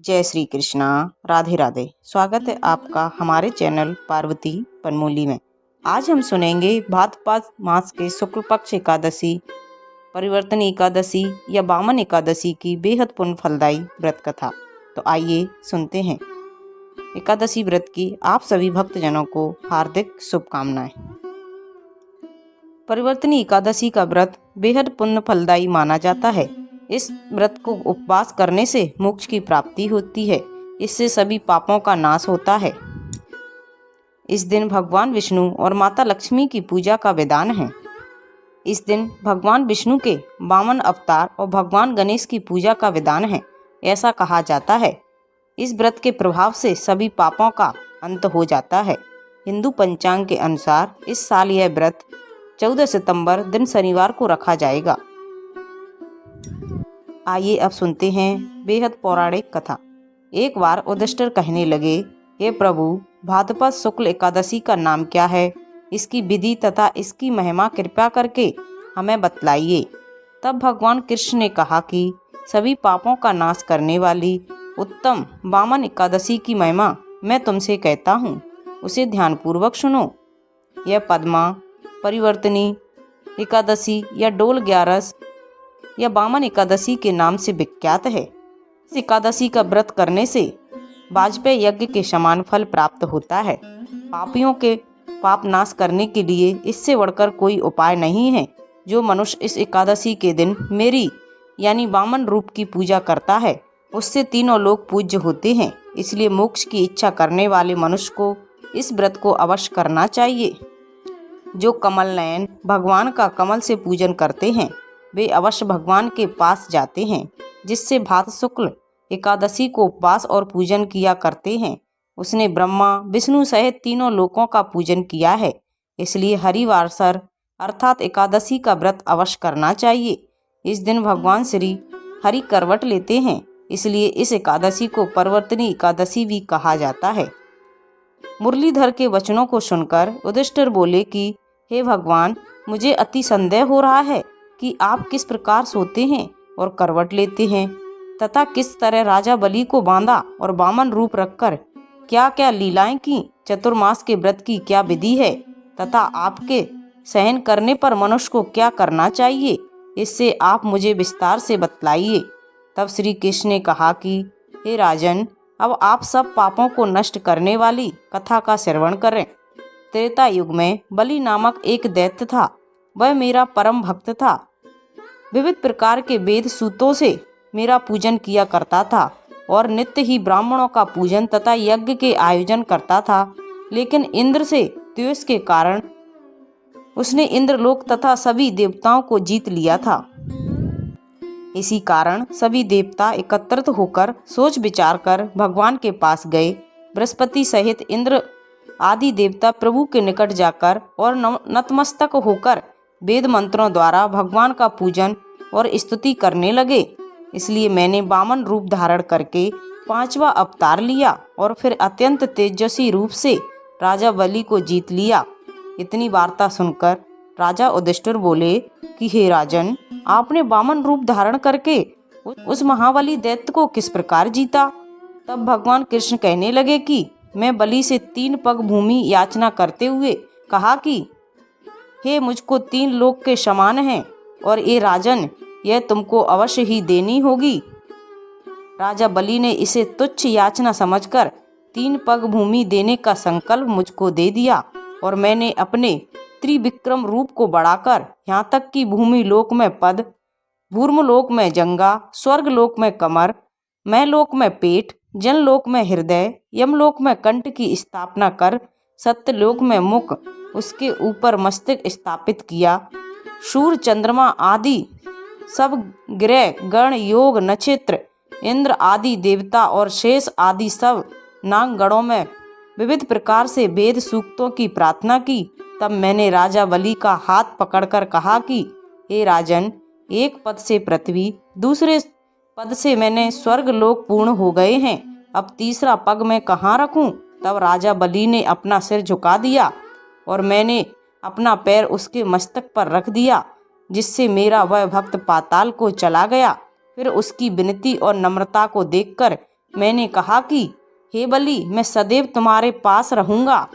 जय श्री कृष्णा। राधे राधे। स्वागत है आपका हमारे चैनल पार्वती पनमोली में। आज हम सुनेंगे भाद्रपद मास के शुक्ल पक्ष एकादशी, परिवर्तनी एकादशी या वामन एकादशी की बेहद पुण्य फलदायी व्रत कथा। तो आइए सुनते हैं। एकादशी व्रत की आप सभी भक्तजनों को हार्दिक शुभकामनाएं। परिवर्तनी एकादशी का व्रत बेहद पुण्य फलदायी माना जाता है। इस व्रत को उपवास करने से मोक्ष की प्राप्ति होती है। इससे सभी पापों का नाश होता है। इस दिन भगवान विष्णु और माता लक्ष्मी की पूजा का विधान है। इस दिन भगवान विष्णु के वामन अवतार और भगवान गणेश की पूजा का विधान है। ऐसा कहा जाता है इस व्रत के प्रभाव से सभी पापों का अंत हो जाता है। हिंदू पंचांग के अनुसार इस साल यह व्रत 14 सितंबर दिन शनिवार को रखा जाएगा। आइए अब सुनते हैं बेहद पौराणिक कथा। एक बार युधिष्ठिर कहने लगे, हे प्रभु, भाद्रपद शुक्ल एकादशी का नाम क्या है? इसकी विधि तथा इसकी महिमा कृपया करके हमें बतलाइए। तब भगवान कृष्ण ने कहा कि सभी पापों का नाश करने वाली उत्तम वामन एकादशी की महिमा मैं तुमसे कहता हूँ, उसे ध्यानपूर्वक सुनो। यह पद्मा, परिवर्तनी एकादशी या डोल ग्यारस या वामन एकादशी के नाम से विख्यात है। इस एकादशी का व्रत करने से वाजपेयी यज्ञ के समान फल प्राप्त होता है। पापियों के पाप नाश करने के लिए इससे बढ़कर कोई उपाय नहीं है। जो मनुष्य इस एकादशी के दिन मेरी यानी वामन रूप की पूजा करता है, उससे तीनों लोग पूज्य होते हैं। इसलिए मोक्ष की इच्छा करने वाले मनुष्य को इस व्रत को अवश्य करना चाहिए। जो कमल नयन भगवान का कमल से पूजन करते हैं, वे अवश्य भगवान के पास जाते हैं। जिससे भाद्र शुक्ल एकादशी को उपवास और पूजन किया करते हैं, उसने ब्रह्मा विष्णु सहित तीनों लोकों का पूजन किया है। इसलिए हरिवासर अर्थात एकादशी का व्रत अवश्य करना चाहिए। इस दिन भगवान श्री हरि करवट लेते हैं, इसलिए इस एकादशी को परिवर्तनी एकादशी भी कहा जाता है। मुरलीधर के वचनों को सुनकर युधिष्ठिर बोले कि हे भगवान, मुझे अति संदेह हो रहा है कि आप किस प्रकार सोते हैं और करवट लेते हैं तथा किस तरह राजा बलि को बांधा और वामन रूप रखकर क्या क्या लीलाएं की। चतुर्मास के व्रत की क्या विधि है तथा आपके सहन करने पर मनुष्य को क्या करना चाहिए, इससे आप मुझे विस्तार से बतलाइए। तब श्री कृष्ण ने कहा कि हे राजन, अब आप सब पापों को नष्ट करने वाली कथा का श्रवण करें। त्रेता युग में बलि नामक एक दैत्य था। वह मेरा परम भक्त था। विविध प्रकार के वेद सूत्रों से मेरा पूजन किया करता था और नित्य ही ब्राह्मणों का पूजन तथा यज्ञ के आयोजन करता था। लेकिन इंद्र से द्वेष के कारण उसने इंद्रलोक तथा सभी देवताओं को जीत लिया था। इसी कारण सभी देवता एकत्रित होकर सोच विचार कर भगवान के पास गए। बृहस्पति सहित इंद्र आदि देवता प्रभु के निकट जाकर और नतमस्तक होकर वेद मंत्रों द्वारा भगवान का पूजन और स्तुति करने लगे। इसलिए मैंने वामन रूप धारण करके 5वां अवतार लिया और फिर अत्यंत तेजस्वी रूप से राजा बलि को जीत लिया। इतनी वार्ता सुनकर राजा युधिष्ठिर बोले कि हे राजन, आपने वामन रूप धारण करके उस महाबली दैत्य को किस प्रकार जीता? तब भगवान कृष्ण कहने लगे कि मैं बलि से 3 पग भूमि याचना करते हुए कहा कि हे, मुझको 3 लोक के समान हैं और ये राजन, यह तुमको अवश्य ही देनी होगी। राजा बलि ने इसे तुच्छ याचना समझकर 3 पग भूमि देने का संकल्प मुझको दे दिया और मैंने अपने त्रिविक्रम रूप को बढ़ाकर यहाँ तक कि भूमि लोक में पद, भूर्मलोक में जंगा, स्वर्ग लोक में कमर, महलोक में पेट, जनलोक में हृदय, यमलोक में कंठ की स्थापना कर सत्यलोक में मुख, उसके ऊपर मस्तक स्थापित किया। सूर्य, चंद्रमा आदि सब ग्रह, गण, योग, नक्षत्र, इंद्र आदि देवता और शेष आदि सब नागगणों में विविध प्रकार से वेद सूक्तों की प्रार्थना की। तब मैंने राजा बलि का हाथ पकड़कर कहा कि हे राजन, एक पद से पृथ्वी, दूसरे पद से मैंने स्वर्ग लोक पूर्ण हो गए हैं। अब तीसरा पग मैं कहाँ रखूं? तब राजा बलि ने अपना सिर झुका दिया और मैंने अपना पैर उसके मस्तक पर रख दिया, जिससे मेरा वह भक्त पाताल को चला गया। फिर उसकी विनती और नम्रता को देखकर मैंने कहा कि हे बलि, मैं सदैव तुम्हारे पास रहूंगा।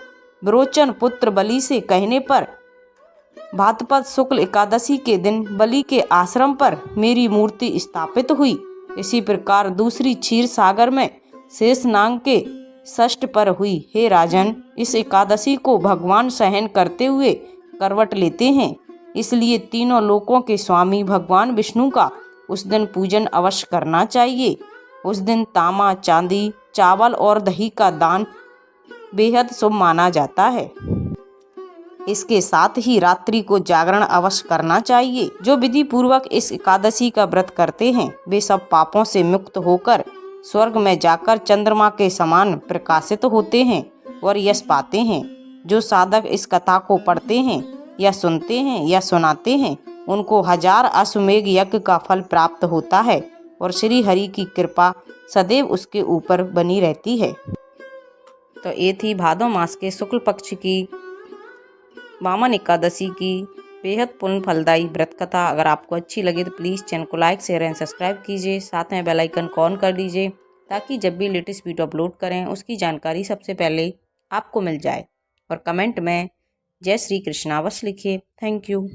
विरोचन पुत्र बलि से कहने पर भाद्रपद शुक्ल एकादशी के दिन बलि के आश्रम पर मेरी मूर्ति स्थापित हुई। इसी प्रकार दूसरी क्षीर सागर में शेषनाग के षष्ठ पर हुई। हे राजन, इस एकादशी को भगवान सहन करते हुए करवट लेते हैं, इसलिए तीनों लोकों के स्वामी भगवान विष्णु का उस दिन पूजन अवश्य करना चाहिए। उस दिन तांबा, चांदी, चावल और दही का दान बेहद शुभ माना जाता है। इसके साथ ही रात्रि को जागरण अवश्य करना चाहिए। जो विधि पूर्वक इस एकादशी का व्रत करते हैं वे सब पापों से मुक्त होकर स्वर्ग में जाकर चंद्रमा के समान प्रकाशित होते हैं और यश पाते हैं। जो साधक इस कथा को पढ़ते हैं या सुनते हैं या सुनाते हैं उनको 1000 अश्वमेघ यज्ञ का फल प्राप्त होता है और श्री हरि की कृपा सदैव उसके ऊपर बनी रहती है। तो ये थी भादो मास के शुक्ल पक्ष की वामन एकादशी की बेहद पुण्य फलदायी व्रत कथा। अगर आपको अच्छी लगे तो प्लीज़ चैनल को लाइक, शेयर एंड सब्सक्राइब कीजिए। साथ में बेल आइकन को ऑन कर दीजिए ताकि जब भी लेटेस्ट वीडियो अपलोड करें उसकी जानकारी सबसे पहले आपको मिल जाए। और कमेंट में जय श्री कृष्ण अवश्य लिखिए। Thank you.